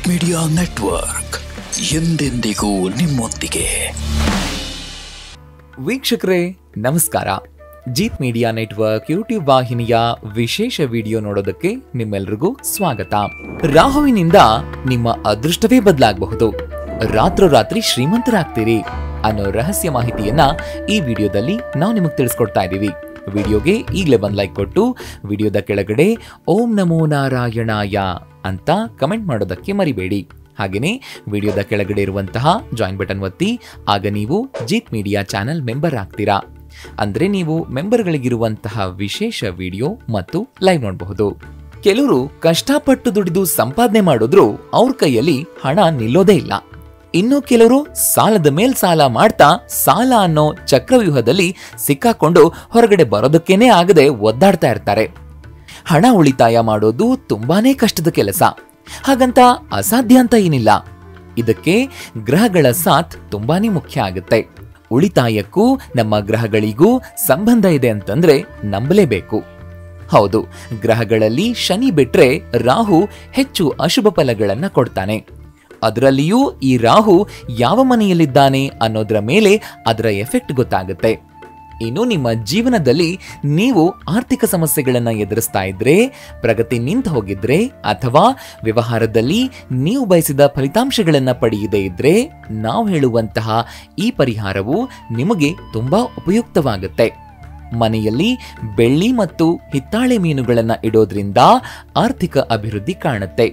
Jeet media network ಎಂದೆಂದಿಗೂ ನಿಮ್ಮೊಂದಿಗೆ. ವೀಕ್ಷಕರೇ ನಮಸ್ಕಾರ. ಜೀತ್ ಮೀಡಿಯಾ ನೆಟ್ವರ್ಕ್ ಯೂಟ್ಯೂಬ್ ವಾಹಿನಿಯ ವಿಶೇಷ ವಿಡಿಯೋ ನೋಡೋದಕ್ಕೆ ನಿಮ್ಮೆಲ್ರಿಗೂ ಸ್ವಾಗತ. ರಾಹುವಿನಿಂದ ನಿಮ್ಮ ಅದೃಷ್ಟವೇ ಬದಲಾಗಬಹುದು, ರಾತ್ರೋರಾತ್ರಿ ಶ್ರೀಮಂತರಾಗ್ತೀರಿ ಅನ್ನೋ ರಹಸ್ಯ ಮಾಹಿತಿಯನ್ನ ಈ ವಿಡಿಯೋದಲ್ಲಿ ನಾವು ನಿಮಗೆ ತಿಳಿಸ್ಕೊಡ್ತಾ ಇದ್ದೀವಿ. ವಿಡಿಯೋಗೆ ಈಗಲೇ ಬಂದ್ ಲೈಕ್ ಕೊಟ್ಟು ವಿಡಿಯೋದ ಕೆಳಗಡೆ ಓಂ ನಮೋ ನಾರಾಯಣಾಯ ಅಂತ ಕಮೆಂಟ್ ಮಾಡೋದಕ್ಕೆ ಮರಿಬೇಡಿ. ಹಾಗೆಯೇ ವಿಡಿಯೋದ ಕೆಳಗಡೆ ಇರುವಂತಹ ಜಾಯಿನ್ ಬಟನ್ ಒತ್ತಿ, ಆಗ ನೀವು ಜೀತ್ ಮೀಡಿಯಾ ಚಾನೆಲ್ ಮೆಂಬರ್ ಆಗ್ತೀರಾ. ಅಂದ್ರೆ ನೀವು ಮೆಂಬರ್ಗಳಿಗಿರುವಂತಹ ವಿಶೇಷ ವಿಡಿಯೋ ಮತ್ತು ಲೈವ್ ನೋಡಬಹುದು. ಕೆಲವರು ಕಷ್ಟಪಟ್ಟು ದುಡಿದು ಸಂಪಾದನೆ ಮಾಡಿದ್ರು ಅವ್ರ ಕೈಯಲ್ಲಿ ಹಣ ನಿಲ್ಲೋದೇ ಇಲ್ಲ. ಇನ್ನು ಕೆಲವರು ಸಾಲದ ಮೇಲ್ ಸಾಲ ಮಾಡ್ತಾ ಸಾಲ ಅನ್ನೋ ಚಕ್ರವ್ಯೂಹದಲ್ಲಿ ಸಿಕ್ಕಾಕೊಂಡು ಹೊರಗಡೆ ಬರೋದಕ್ಕೇನೆ ಆಗದೆ ಒದ್ದಾಡ್ತಾ ಇರ್ತಾರೆ. ಹಣ ಉಳಿತಾಯ ಮಾಡೋದು ತುಂಬಾನೇ ಕಷ್ಟದ ಕೆಲಸ. ಹಾಗಂತ ಅಸಾಧ್ಯ ಅಂತ ಏನಿಲ್ಲ. ಇದಕ್ಕೆ ಗ್ರಹಗಳ ಸಾಥ್ ತುಂಬಾನೇ ಮುಖ್ಯ ಆಗುತ್ತೆ. ಉಳಿತಾಯಕ್ಕೂ ನಮ್ಮ ಗ್ರಹಗಳಿಗೂ ಸಂಬಂಧ ಇದೆ ಅಂತಂದ್ರೆ ನಂಬಲೇಬೇಕು. ಹೌದು, ಗ್ರಹಗಳಲ್ಲಿ ಶನಿ ಬಿಟ್ರೆ ರಾಹು ಹೆಚ್ಚು ಅಶುಭ ಫಲಗಳನ್ನ ಕೊಡ್ತಾನೆ. ಅದರಲ್ಲಿಯೂ ಈ ರಾಹು ಯಾವ ಮನೆಯಲ್ಲಿದ್ದಾನೆ ಅನ್ನೋದರ ಮೇಲೆ ಅದರ ಎಫೆಕ್ಟ್ ಗೊತ್ತಾಗುತ್ತೆ. ಇನ್ನು ನಿಮ್ಮ ಜೀವನದಲ್ಲಿ ನೀವು ಆರ್ಥಿಕ ಸಮಸ್ಯೆಗಳನ್ನ ಎದುರಿಸ್ತಾ ಇದ್ರೆ, ಪ್ರಗತಿ ನಿಂತು ಹೋಗಿದ್ರೆ, ಅಥವಾ ವ್ಯವಹಾರದಲ್ಲಿ ನೀವು ಬಯಸಿದ ಫಲಿತಾಂಶಗಳನ್ನ ಪಡೆಯದೇ ಇದ್ರೆ, ನಾವು ಹೇಳುವಂತಹ ಈ ಪರಿಹಾರವು ನಿಮಗೆ ತುಂಬಾ ಉಪಯುಕ್ತವಾಗುತ್ತೆ. ಮನೆಯಲ್ಲಿ ಬೆಳ್ಳಿ ಮತ್ತು ಹಿತ್ತಾಳೆ ಮೀನುಗಳನ್ನ ಇಡೋದ್ರಿಂದ ಆರ್ಥಿಕ ಅಭಿವೃದ್ಧಿ ಕಾಣುತ್ತೆ.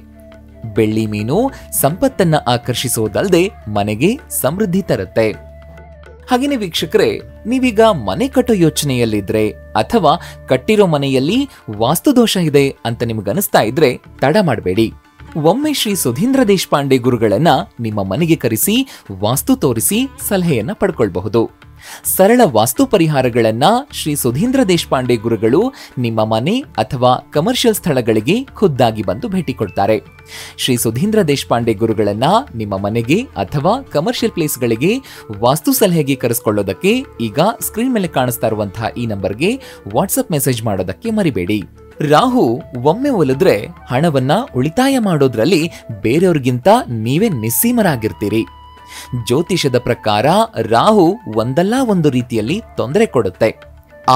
ಬೆಳ್ಳಿ ಮೀನು ಸಂಪತ್ತನ್ನ ಆಕರ್ಷಿಸೋದಲ್ಲದೆ ಮನೆಗೆ ಸಮೃದ್ಧಿ ತರುತ್ತೆ. ಹಾಗೇನೆ ವೀಕ್ಷಕರೇ, ನೀವೀಗ ಮನೆ ಕಟ್ಟೋ ಯೋಚನೆಯಲ್ಲಿದ್ರೆ ಅಥವಾ ಕಟ್ಟಿರೋ ಮನೆಯಲ್ಲಿ ವಾಸ್ತುದೋಷ ಇದೆ ಅಂತ ನಿಮಗನಿಸ್ತಾ ಇದ್ರೆ ತಡ ಮಾಡಬೇಡಿ. ಒಮ್ಮೆ ಶ್ರೀ ಸುಧೀಂದ್ರ ದೇಶಪಾಂಡೆ ಗುರುಗಳನ್ನ ನಿಮ್ಮ ಮನೆಗೆ ಕರೆಸಿ ವಾಸ್ತು ತೋರಿಸಿ ಸಲಹೆಯನ್ನ ಪಡ್ಕೊಳ್ಬಹುದು. ಸರಳ ವಾಸ್ತು ಪರಿಹಾರಗಳನ್ನ ಶ್ರೀ ಸುಧೀಂದ್ರ ದೇಶಪಾಂಡೆ ಗುರುಗಳು ನಿಮ್ಮ ಮನೆ ಅಥವಾ ಕಮರ್ಷಿಯಲ್ ಸ್ಥಳಗಳಿಗೆ ಖುದ್ದಾಗಿ ಬಂದು ಭೇಟಿ ಕೊಡ್ತಾರೆ. ಶ್ರೀ ಸುಧೀಂದ್ರ ದೇಶಪಾಂಡೆ ಗುರುಗಳನ್ನ ನಿಮ್ಮ ಮನೆಗೆ ಅಥವಾ ಕಮರ್ಷಿಯಲ್ ಪ್ಲೇಸ್ಗಳಿಗೆ ವಾಸ್ತು ಸಲಹೆಗೆ ಕರೆಸ್ಕೊಳ್ಳೋದಕ್ಕೆ ಈಗ ಸ್ಕ್ರೀನ್ ಮೇಲೆ ಕಾಣಿಸ್ತಾ ಇರುವಂತಹ ಈ ನಂಬರ್ಗೆ ವಾಟ್ಸ್ಆಪ್ ಮೆಸೇಜ್ ಮಾಡೋದಕ್ಕೆ ಮರಿಬೇಡಿ. ರಾಹು ಒಮ್ಮೆ ಒಲಿದ್ರೆ ಹಣವನ್ನ ಉಳಿತಾಯ ಮಾಡೋದ್ರಲ್ಲಿ ಬೇರೆಯವ್ರಿಗಿಂತ ನೀವೇ ನಿಸ್ಸೀಮರಾಗಿರ್ತೀರಿ. ಜ್ಯೋತಿಷದ ಪ್ರಕಾರ ರಾಹು ಒಂದಲ್ಲ ಒಂದು ರೀತಿಯಲ್ಲಿ ತೊಂದರೆ ಕೊಡುತ್ತೆ.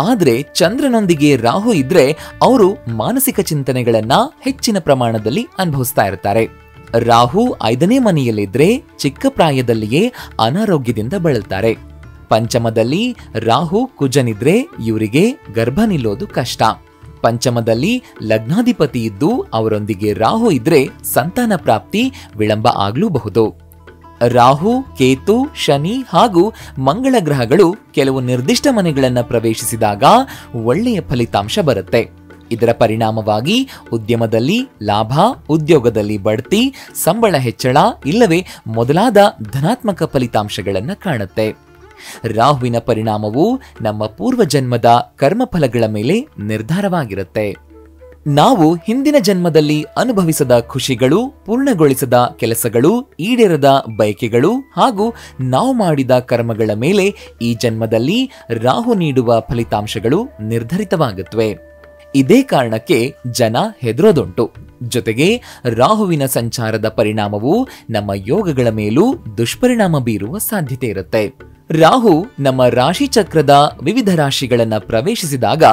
ಆದ್ರೆ ಚಂದ್ರನೊಂದಿಗೆ ರಾಹು ಇದ್ರೆ ಅವರು ಮಾನಸಿಕ ಚಿಂತನೆಗಳನ್ನ ಹೆಚ್ಚಿನ ಪ್ರಮಾಣದಲ್ಲಿ ಅನುಭವಿಸ್ತಾ ಇರ್ತಾರೆ. ರಾಹು 5ನೇ ಮನೆಯಲ್ಲಿದ್ರೆ ಚಿಕ್ಕ ಪ್ರಾಯದಲ್ಲಿಯೇ ಅನಾರೋಗ್ಯದಿಂದ ಬಳಲ್ತಾರೆ. ಪಂಚಮದಲ್ಲಿ ರಾಹು ಕುಜನಿದ್ರೆ ಇವರಿಗೆ ಗರ್ಭ ನಿಲ್ಲೋದು ಕಷ್ಟ. ಪಂಚಮದಲ್ಲಿ ಲಗ್ನಾಧಿಪತಿ ಇದ್ದು ಅವರೊಂದಿಗೆ ರಾಹು ಇದ್ರೆ ಸಂತಾನ ಪ್ರಾಪ್ತಿ ವಿಳಂಬ ಆಗ್ಲೂಬಹುದು. ರಾಹು, ಕೇತು, ಶನಿ ಹಾಗೂ ಮಂಗಳ ಗ್ರಹಗಳು ಕೆಲವು ನಿರ್ದಿಷ್ಟ ಮನೆಗಳನ್ನ ಪ್ರವೇಶಿಸಿದಾಗ ಒಳ್ಳೆಯ ಫಲಿತಾಂಶ ಬರುತ್ತೆ. ಇದರ ಪರಿಣಾಮವಾಗಿ ಉದ್ಯಮದಲ್ಲಿ ಲಾಭ, ಉದ್ಯೋಗದಲ್ಲಿ ಬಡ್ತಿ, ಸಂಬಳ ಹೆಚ್ಚಳ ಇಲ್ಲವೇ ಮೊದಲಾದ ಧನಾತ್ಮಕ ಫಲಿತಾಂಶಗಳನ್ನ ಕಾಣುತ್ತೆ. ರಾಹುವಿನ ಪರಿಣಾಮವು ನಮ್ಮ ಪೂರ್ವಜನ್ಮದ ಕರ್ಮಫಲಗಳ ಮೇಲೆ ನಿರ್ಧಾರವಾಗಿರುತ್ತೆ. ನಾವು ಹಿಂದಿನ ಜನ್ಮದಲ್ಲಿ ಅನುಭವಿಸದ ಖುಷಿಗಳು, ಪೂರ್ಣಗೊಳಿಸದ ಕೆಲಸಗಳು, ಈಡೇರದ ಬಯಕೆಗಳು ಹಾಗೂ ನಾವು ಮಾಡಿದ ಕರ್ಮಗಳ ಮೇಲೆ ಈ ಜನ್ಮದಲ್ಲಿ ರಾಹು ನೀಡುವ ಫಲಿತಾಂಶಗಳು ನಿರ್ಧರಿತವಾಗುತ್ತವೆ. ಇದೇ ಕಾರಣಕ್ಕೆ ಜನ ಹೆದರೋದುಂಟು. ಜೊತೆಗೆ ರಾಹುವಿನ ಸಂಚಾರದ ಪರಿಣಾಮವು ನಮ್ಮ ಯೋಗಗಳ ಮೇಲೂ ದುಷ್ಪರಿಣಾಮ ಬೀರುವ ಸಾಧ್ಯತೆ ಇರುತ್ತೆ. ರಾಹು ನಮ್ಮ ರಾಶಿ ಚಕ್ರದ ವಿವಿಧ ರಾಶಿಗಳನ್ನ ಪ್ರವೇಶಿಸಿದಾಗ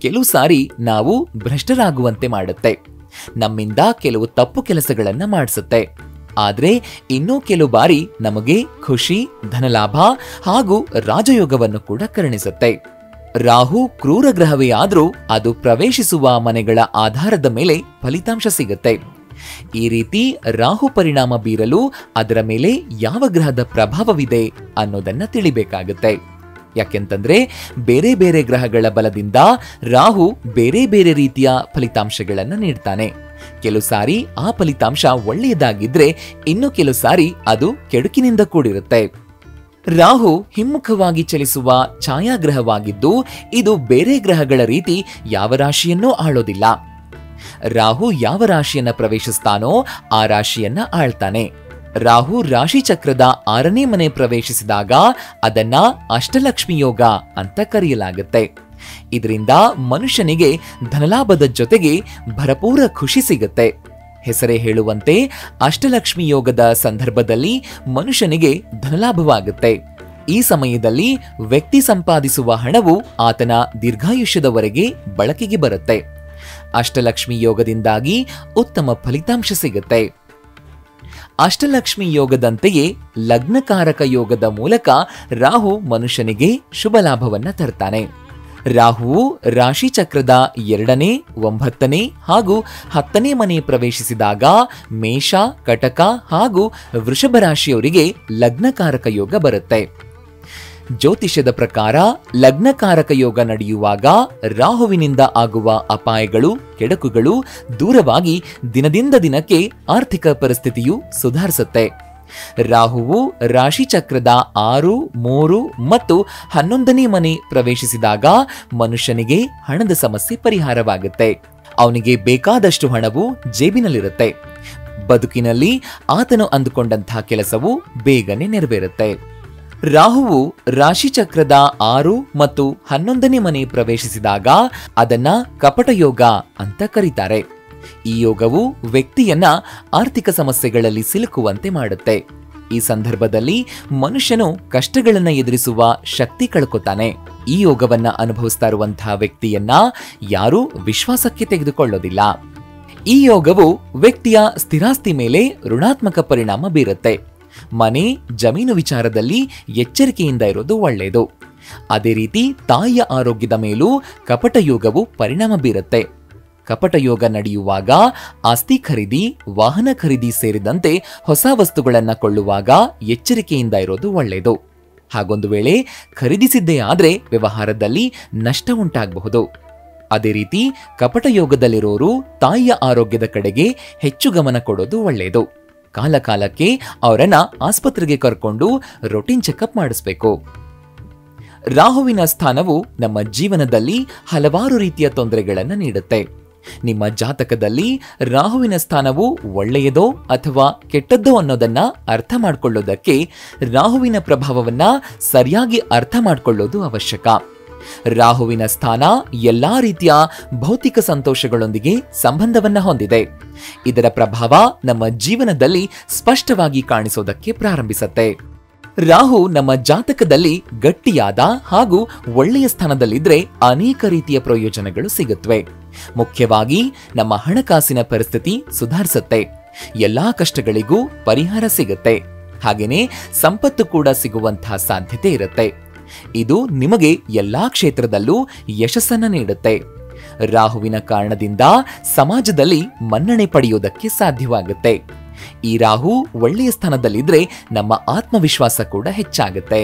ಕೆಲವು ಸಾರಿ ನಾವು ಭ್ರಷ್ಟರಾಗುವಂತೆ ಮಾಡುತ್ತೆ. ನಮ್ಮಿಂದ ಕೆಲವು ತಪ್ಪು ಕೆಲಸಗಳನ್ನ ಮಾಡಿಸುತ್ತೆ. ಆದ್ರೆ ಇನ್ನೂ ಕೆಲವು ಬಾರಿ ನಮಗೆ ಖುಷಿ, ಧನಲಾಭ ಹಾಗೂ ರಾಜಯೋಗವನ್ನು ಕೂಡ ಕರುಣಿಸುತ್ತೆ. ರಾಹು ಕ್ರೂರ ಗ್ರಹವೇ ಆದ್ರೂ ಅದು ಪ್ರವೇಶಿಸುವ ಮನೆಗಳ ಆಧಾರದ ಮೇಲೆ ಫಲಿತಾಂಶ ಸಿಗುತ್ತೆ. ಈ ರೀತಿ ರಾಹು ಪರಿಣಾಮ ಬೀರಲು ಅದರ ಮೇಲೆ ಯಾವ ಗ್ರಹದ ಪ್ರಭಾವವಿದೆ ಅನ್ನೋದನ್ನ ತಿಳಿಬೇಕಾಗುತ್ತೆ. ಯಾಕೆಂತಂದ್ರೆ ಬೇರೆ ಬೇರೆ ಗ್ರಹಗಳ ಬಲದಿಂದ ರಾಹು ಬೇರೆ ಬೇರೆ ರೀತಿಯ ಫಲಿತಾಂಶಗಳನ್ನ ನೀಡ್ತಾನೆ. ಕೆಲವು ಸಾರಿ ಆ ಫಲಿತಾಂಶ ಒಳ್ಳೆಯದಾಗಿದ್ರೆ ಇನ್ನು ಕೆಲವು ಸಾರಿ ಅದು ಕೆಡುಕಿನಿಂದ ಕೂಡಿರುತ್ತೆ. ರಾಹು ಹಿಮ್ಮುಖವಾಗಿ ಚಲಿಸುವ ಛಾಯಾಗ್ರಹವಾಗಿದ್ದು ಇದು ಬೇರೆ ಗ್ರಹಗಳ ರೀತಿ ಯಾವ ರಾಶಿಯನ್ನೂ ಆಳೋದಿಲ್ಲ. ರಾಹು ಯಾವ ರಾಶಿಯನ್ನ ಪ್ರವೇಶಿಸ್ತಾನೋ ಆ ರಾಶಿಯನ್ನ ಆಳ್ತಾನೆ. ರಾಹು ರಾಶಿ ಚಕ್ರದ 6ನೇ ಮನೆ ಪ್ರವೇಶಿಸಿದಾಗ ಅದನ್ನ ಅಷ್ಟಲಕ್ಷ್ಮಿ ಯೋಗ ಅಂತ ಕರೆಯಲಾಗುತ್ತೆ. ಇದರಿಂದ ಮನುಷ್ಯನಿಗೆ ಧನಲಾಭದ ಜೊತೆಗೆ ಭರಪೂರ ಖುಷಿ ಸಿಗುತ್ತೆ. ಹೆಸರೇ ಹೇಳುವಂತೆ ಅಷ್ಟಲಕ್ಷ್ಮಿ ಯೋಗದ ಸಂದರ್ಭದಲ್ಲಿ ಮನುಷ್ಯನಿಗೆ ಧನಲಾಭವಾಗುತ್ತೆ. ಈ ಸಮಯದಲ್ಲಿ ವ್ಯಕ್ತಿ ಸಂಪಾದಿಸುವ ಹಣವು ಆತನ ದೀರ್ಘಾಯುಷ್ಯದವರೆಗೆ ಬಳಕೆಗೆ ಬರುತ್ತೆ. ಅಷ್ಟಲಕ್ಷ್ಮಿ ಯೋಗದಿಂದಾಗಿ ಉತ್ತಮ ಫಲಿತಾಂಶ ಸಿಗುತ್ತೆ. ಅಷ್ಟಲಕ್ಷ್ಮಿ ಯೋಗದಂತೆಯೇ ಲಗ್ನಕಾರಕ ಯೋಗದ ಮೂಲಕ ರಾಹು ಮನುಷ್ಯನಿಗೆ ಶುಭ ಲಾಭವನ್ನ ತರ್ತಾನೆ. ರಾಹುವು ರಾಶಿ ಚಕ್ರದ 2ನೇ, 9ನೇ ಹಾಗೂ 10ನೇ ಮನೆ ಪ್ರವೇಶಿಸಿದಾಗ ಮೇಷ, ಕಟಕ ಹಾಗೂ ವೃಷಭ ರಾಶಿಯವರಿಗೆ ಲಗ್ನಕಾರಕ ಯೋಗ ಬರುತ್ತೆ. ಜ್ಯೋತಿಷ್ಯದ ಪ್ರಕಾರ ಲಗ್ನಕಾರಕ ಯೋಗ ನಡೆಯುವಾಗ ರಾಹುವಿನಿಂದ ಆಗುವ ಅಪಾಯಗಳು, ಕೆಡಕುಗಳು ದೂರವಾಗಿ ದಿನದಿಂದ ದಿನಕ್ಕೆ ಆರ್ಥಿಕ ಪರಿಸ್ಥಿತಿಯು ಸುಧಾರಿಸುತ್ತೆ. ರಾಹುವು ರಾಶಿ ಚಕ್ರದ 6, 3 ಮತ್ತು 11ನೇ ಮನೆ ಪ್ರವೇಶಿಸಿದಾಗ ಮನುಷ್ಯನಿಗೆ ಹಣದ ಸಮಸ್ಯೆ ಪರಿಹಾರವಾಗುತ್ತೆ. ಅವನಿಗೆ ಬೇಕಾದಷ್ಟು ಹಣವು ಜೇಬಿನಲ್ಲಿರುತ್ತೆ. ಬದುಕಿನಲ್ಲಿ ಆತನು ಅಂದುಕೊಂಡಂತಹ ಕೆಲಸವು ಬೇಗನೆ ನೆರವೇರುತ್ತೆ. ರಾಹುವು ರಾಶಿ ಚಕ್ರದ 6 ಮತ್ತು 11ನೇ ಮನೆ ಪ್ರವೇಶಿಸಿದಾಗ ಅದನ್ನ ಕಪಟ ಯೋಗ ಅಂತ ಕರೀತಾರೆ. ಈ ಯೋಗವು ವ್ಯಕ್ತಿಯನ್ನ ಆರ್ಥಿಕ ಸಮಸ್ಯೆಗಳಲ್ಲಿ ಸಿಲುಕುವಂತೆ ಮಾಡುತ್ತೆ. ಈ ಸಂದರ್ಭದಲ್ಲಿ ಮನುಷ್ಯನು ಕಷ್ಟಗಳನ್ನ ಎದುರಿಸುವ ಶಕ್ತಿ ಕಳ್ಕೊತಾನೆ. ಈ ಯೋಗವನ್ನ ಅನುಭವಿಸ್ತಾ ಇರುವಂತಹ ವ್ಯಕ್ತಿಯನ್ನ ಯಾರೂ ವಿಶ್ವಾಸಕ್ಕೆ ತೆಗೆದುಕೊಳ್ಳೋದಿಲ್ಲ. ಈ ಯೋಗವು ವ್ಯಕ್ತಿಯ ಸ್ಥಿರಾಸ್ತಿ ಮೇಲೆ ಋಣಾತ್ಮಕ ಪರಿಣಾಮ ಬೀರುತ್ತೆ. ಮನೆ, ಜಮೀನು ವಿಚಾರದಲ್ಲಿ ಎಚ್ಚರಿಕೆಯಿಂದ ಇರೋದು ಒಳ್ಳೆಯದು. ಅದೇ ರೀತಿ ತಾಯಿಯ ಆರೋಗ್ಯದ ಮೇಲೂ ಕಪಟ ಯೋಗವು ಪರಿಣಾಮ ಬೀರುತ್ತೆ. ಕಪಟ ಯೋಗ ನಡೆಯುವಾಗ ಆಸ್ತಿ ಖರೀದಿ, ವಾಹನ ಖರೀದಿ ಸೇರಿದಂತೆ ಹೊಸ ವಸ್ತುಗಳನ್ನು ಕೊಳ್ಳುವಾಗ ಎಚ್ಚರಿಕೆಯಿಂದ ಇರೋದು ಒಳ್ಳೆಯದು. ಹಾಗೊಂದು ವೇಳೆ ಖರೀದಿಸಿದ್ದೇ ಆದ್ರೆ ವ್ಯವಹಾರದಲ್ಲಿ ನಷ್ಟ ಉಂಟಾಗಬಹುದು. ಅದೇ ರೀತಿ ಕಪಟ ಯೋಗದಲ್ಲಿರೋರು ತಾಯಿಯ ಆರೋಗ್ಯದ ಕಡೆಗೆ ಹೆಚ್ಚು ಗಮನ ಕೊಡೋದು ಒಳ್ಳೆಯದು. ಕಾಲ ಕಾಲಕ್ಕೆ ಅವರನ್ನ ಆಸ್ಪತ್ರೆಗೆ ಕರ್ಕೊಂಡು ರೊಟೀನ್ ಚೆಕಪ್ ಮಾಡಿಸ್ಬೇಕು. ರಾಹುವಿನ ಸ್ಥಾನವು ನಮ್ಮ ಜೀವನದಲ್ಲಿ ಹಲವಾರು ರೀತಿಯ ತೊಂದರೆಗಳನ್ನು ನೀಡುತ್ತೆ. ನಿಮ್ಮ ಜಾತಕದಲ್ಲಿ ರಾಹುವಿನ ಸ್ಥಾನವು ಒಳ್ಳೆಯದೋ ಅಥವಾ ಕೆಟ್ಟದ್ದೋ ಅನ್ನೋದನ್ನ ಅರ್ಥ ಮಾಡಿಕೊಳ್ಳೋದಕ್ಕೆ ರಾಹುವಿನ ಪ್ರಭಾವವನ್ನ ಸರಿಯಾಗಿ ಅರ್ಥ ಮಾಡಿಕೊಳ್ಳೋದು ಅವಶ್ಯಕ. ರಾಹುವಿನ ಸ್ಥಾನ ಎಲ್ಲಾ ರೀತಿಯ ಭೌತಿಕ ಸಂತೋಷಗಳೊಂದಿಗೆ ಸಂಬಂಧವನ್ನ ಹೊಂದಿದೆ. ಇದರ ಪ್ರಭಾವ ನಮ್ಮ ಜೀವನದಲ್ಲಿ ಸ್ಪಷ್ಟವಾಗಿ ಕಾಣಿಸೋದಕ್ಕೆ ಪ್ರಾರಂಭಿಸುತ್ತೆ. ರಾಹು ನಮ್ಮ ಜಾತಕದಲ್ಲಿ ಗಟ್ಟಿಯಾದ ಹಾಗೂ ಒಳ್ಳೆಯ ಸ್ಥಾನದಲ್ಲಿದ್ರೆ ಅನೇಕ ರೀತಿಯ ಪ್ರಯೋಜನಗಳು ಸಿಗುತ್ತವೆ. ಮುಖ್ಯವಾಗಿ ನಮ್ಮ ಹಣಕಾಸಿನ ಪರಿಸ್ಥಿತಿ ಸುಧಾರಿಸುತ್ತೆ. ಎಲ್ಲಾ ಕಷ್ಟಗಳಿಗೂ ಪರಿಹಾರ ಸಿಗುತ್ತೆ. ಹಾಗೇನೆ ಸಂಪತ್ತು ಕೂಡ ಸಿಗುವಂತಹ ಸಾಧ್ಯತೆ ಇರುತ್ತೆ. ಇದು ನಿಮಗೆ ಎಲ್ಲಾ ಕ್ಷೇತ್ರದಲ್ಲೂ ಯಶಸ್ಸನ್ನ ನೀಡುತ್ತೆ. ರಾಹುವಿನ ಕಾರಣದಿಂದ ಸಮಾಜದಲ್ಲಿ ಮನ್ನಣೆ ಪಡೆಯುವುದಕ್ಕೆ ಸಾಧ್ಯವಾಗುತ್ತೆ. ಈ ರಾಹು ಒಳ್ಳೆಯ ಸ್ಥಾನದಲ್ಲಿದ್ರೆ ನಮ್ಮ ಆತ್ಮವಿಶ್ವಾಸ ಕೂಡ ಹೆಚ್ಚಾಗುತ್ತೆ.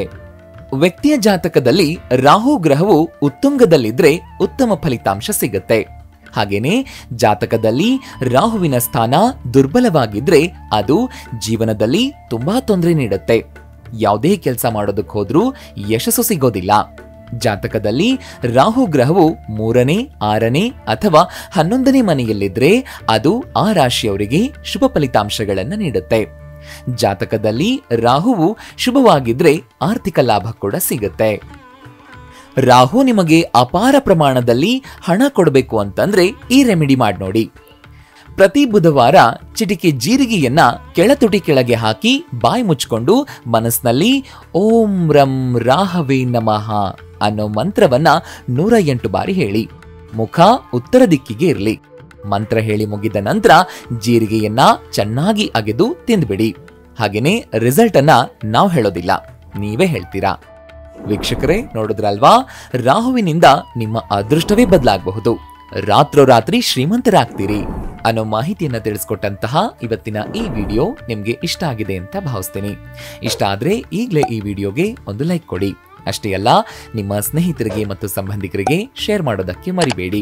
ವ್ಯಕ್ತಿಯ ಜಾತಕದಲ್ಲಿ ರಾಹು ಗ್ರಹವು ಉತ್ತುಂಗದಲ್ಲಿದ್ರೆ ಉತ್ತಮ ಫಲಿತಾಂಶ ಸಿಗುತ್ತೆ. ಹಾಗೇನೆ ಜಾತಕದಲ್ಲಿ ರಾಹುವಿನ ಸ್ಥಾನ ದುರ್ಬಲವಾಗಿದ್ರೆ ಅದು ಜೀವನದಲ್ಲಿ ತುಂಬಾ ತೊಂದರೆ ನೀಡುತ್ತೆ. ಯಾವುದೇ ಕೆಲಸ ಮಾಡೋದಕ್ಕೆ ಹೋದ್ರೂ ಯಶಸ್ಸು ಸಿಗೋದಿಲ್ಲ. ಜಾತಕದಲ್ಲಿ ರಾಹು ಗ್ರಹವು 3ನೇ, 6ನೇ ಅಥವಾ 11ನೇ ಮನೆಯಲ್ಲಿದ್ರೆ ಅದು ಆ ರಾಶಿಯವರಿಗೆ ಶುಭ ಫಲಿತಾಂಶಗಳನ್ನು ನೀಡುತ್ತೆ. ಜಾತಕದಲ್ಲಿ ರಾಹುವು ಶುಭವಾಗಿದ್ರೆ ಆರ್ಥಿಕ ಲಾಭ ಕೂಡ ಸಿಗುತ್ತೆ. ರಾಹು ನಿಮಗೆ ಅಪಾರ ಪ್ರಮಾಣದಲ್ಲಿ ಹಣ ಕೊಡಬೇಕು ಅಂತಂದ್ರೆ ಈ ರೆಮಿಡಿ ಮಾಡಿ ನೋಡಿ. ಪ್ರತಿ ಬುಧವಾರ ಚಿಟಿಕೆ ಜೀರಿಗೆಯನ್ನ ಕೆಳತುಟಿ ಕೆಳಗೆ ಹಾಕಿ ಬಾಯಿ ಮುಚ್ಕೊಂಡು ಮನಸ್ಸಿನಲ್ಲಿ ಓಂ ರಂ ರಾಹವೇ ನಮಃ ಅನ್ನೋ ಮಂತ್ರವನ್ನ 108 ಬಾರಿ ಹೇಳಿ. ಮುಖ ಉತ್ತರ ದಿಕ್ಕಿಗೆ ಇರಲಿ. ಮಂತ್ರ ಹೇಳಿ ಮುಗಿದ ನಂತರ ಜೀರಿಗೆಯನ್ನ ಚೆನ್ನಾಗಿ ಅಗೆದು ತಿಂದ್ಬಿಡಿ. ಹಾಗೇನೆ ರಿಸಲ್ಟ್ ಅನ್ನ ನಾವು ಹೇಳೋದಿಲ್ಲ, ನೀವೇ ಹೇಳ್ತೀರಾ. ವೀಕ್ಷಕರೇ, ನೋಡಿದ್ರಲ್ವಾ, ರಾಹುವಿನಿಂದ ನಿಮ್ಮ ಅದೃಷ್ಟವೇ ಬದಲಾಗಬಹುದು. ರಾತ್ರೋರಾತ್ರಿ ಶ್ರೀಮಂತರಾಗ್ತೀರಿ ಅನ್ನೋ ಮಾಹಿತಿಯನ್ನ ತಿಳಿಸ್ಕೊಟ್ಟಂತಹ ಇವತ್ತಿನ ಈ ವಿಡಿಯೋ ನಿಮ್ಗೆ ಇಷ್ಟ ಆಗಿದೆ ಅಂತ ಭಾವಿಸ್ತೀನಿ. ಇಷ್ಟ ಆದ್ರೆ ಈಗಲೇ ಈ ವಿಡಿಯೋಗೆ ಒಂದು ಲೈಕ್ ಕೊಡಿ. ಅಷ್ಟೇ ಅಲ್ಲ, ನಿಮ್ಮ ಸ್ನೇಹಿತರಿಗೆ ಮತ್ತು ಸಂಬಂಧಿಕರಿಗೆ ಶೇರ್ ಮಾಡೋದಕ್ಕೆ ಮರಿಬೇಡಿ.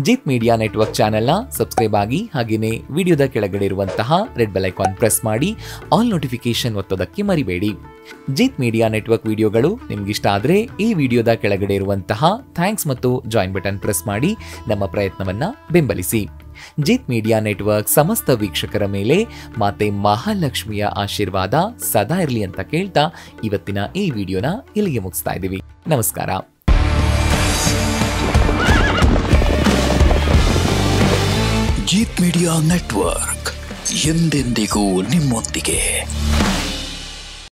ಜೀತ್ ಮೀಡಿಯಾ ನೆಟ್ವರ್ಕ್ ಚಾನೆಲ್ನ ಸಬ್ಸ್ಕ್ರೈಬ್ ಆಗಿ, ಹಾಗೇನೆ ವಿಡಿಯೋದ ಕೆಳಗಡೆ ಇರುವಂತಹ ರೆಡ್ ಬೆಲ್ ಐಕಾನ್ ಪ್ರೆಸ್ ಮಾಡಿ ಆಲ್ ನೋಟಿಫಿಕೇಶನ್ ಒತ್ತೋದಕ್ಕೆ ಮರಿಬೇಡಿ. ಜೀತ್ ಮೀಡಿಯಾ ನೆಟ್ವರ್ಕ್ ವಿಡಿಯೋಗಳು ನಿಮ್ಗಿಷ್ಟ ಆದ್ರೆ ಈ ವಿಡಿಯೋದ ಕೆಳಗಡೆ ಇರುವಂತಹ ಥ್ಯಾಂಕ್ಸ್ ಮತ್ತು ಜಾಯಿನ್ ಬಟನ್ ಪ್ರೆಸ್ ಮಾಡಿ ನಮ್ಮ ಪ್ರಯತ್ನವನ್ನ ಬೆಂಬಲಿಸಿ. ಜೀತ್ ಮೀಡಿಯಾ ನೆಟ್ವರ್ಕ್ ಸಮಸ್ತ ವೀಕ್ಷಕರ ಮೇಲೆ ಮಾತೆ ಮಹಾಲಕ್ಷ್ಮಿಯ ಆಶೀರ್ವಾದ ಸದಾ ಇರಲಿ ಅಂತ ಕೇಳ್ತಾ ಇವತ್ತಿನ ಈ ವಿಡಿಯೋನ ಇಲ್ಲಿಗೆ ಮುಗಿಸ್ತಾ ಇದ್ದೀವಿ. ನಮಸ್ಕಾರ. ಜೀತ್ ಮೀಡಿಯಾ ನೆಟ್ವರ್ಕ್ ಎಂದೆಂದಿಗೂ ನಿಮ್ಮೊಂದಿಗೆ.